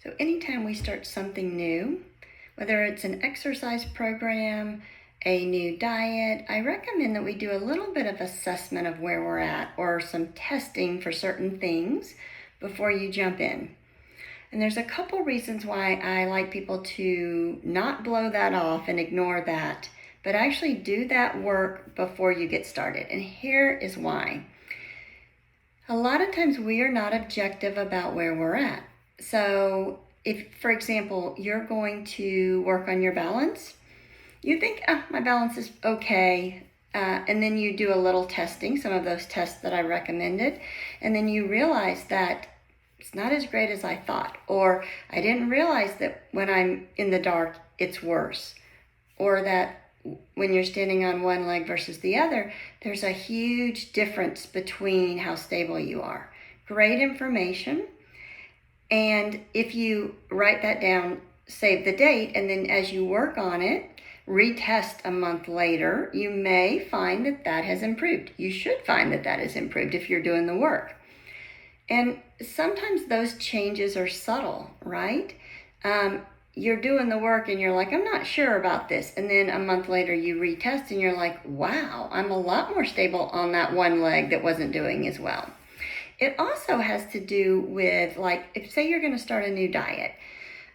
So anytime we start something new, whether it's an exercise program, a new diet, I recommend that we do a little bit of assessment of where we're at or some testing for certain things before you jump in. And there's a couple reasons why I like people to not blow that off and ignore that, but actually do that work before you get started. And here is why. A lot of times we are not objective about where we're at. So if, for example, you're going to work on your balance, you think, my balance is okay. And then you do a little testing, some of those tests that I recommended. And then you realize that it's not as great as I thought. Or I didn't realize that when I'm in the dark, it's worse. Or that when you're standing on one leg versus the other, there's a huge difference between how stable you are. Great information. And if you write that down, save the date, and then as you work on it, retest a month later, you may find that that has improved. You should find that that has improved if you're doing the work. And sometimes those changes are subtle, right? You're doing the work and you're like, I'm not sure about this. And then a month later you retest and you're like, wow, I'm a lot more stable on that one leg that wasn't doing as well. It also has to do with, like, if say you're going to start a new diet,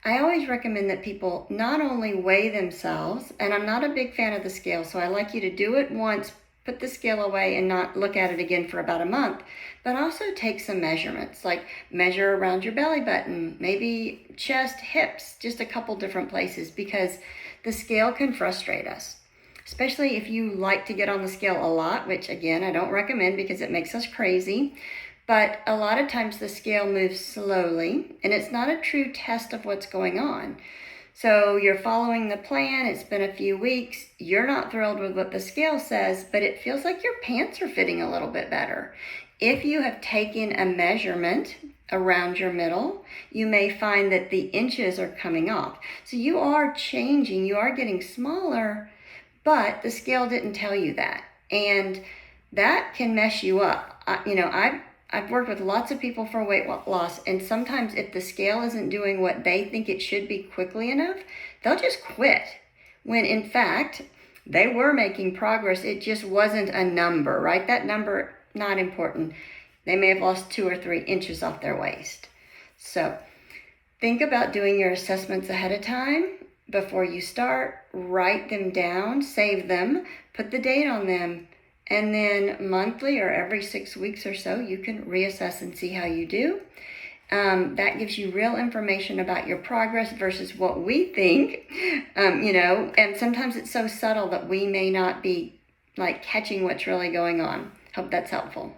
I always recommend that people not only weigh themselves, and I'm not a big fan of the scale, so I like you to do it once, put the scale away and not look at it again for about a month, but also take some measurements, like measure around your belly button, maybe chest, hips, just a couple different places, because the scale can frustrate us, especially if you like to get on the scale a lot, which again, I don't recommend because it makes us crazy. But a lot of times the scale moves slowly and it's not a true test of what's going on. So you're following the plan, it's been a few weeks, you're not thrilled with what the scale says, but it feels like your pants are fitting a little bit better. If you have taken a measurement around your middle, you may find that the inches are coming off. So you are changing, you are getting smaller, but the scale didn't tell you that. And that can mess you up. I've worked with lots of people for weight loss, and sometimes if the scale isn't doing what they think it should be quickly enough, they'll just quit. When in fact, they were making progress, it just wasn't a number, right? That number, not important. They may have lost 2 or 3 inches off their waist. So think about doing your assessments ahead of time. Before you start, write them down, save them, put the date on them. And then monthly or every 6 weeks or so, you can reassess and see how you do. That gives you real information about your progress versus what we think, and sometimes it's so subtle that we may not be like catching what's really going on. Hope that's helpful.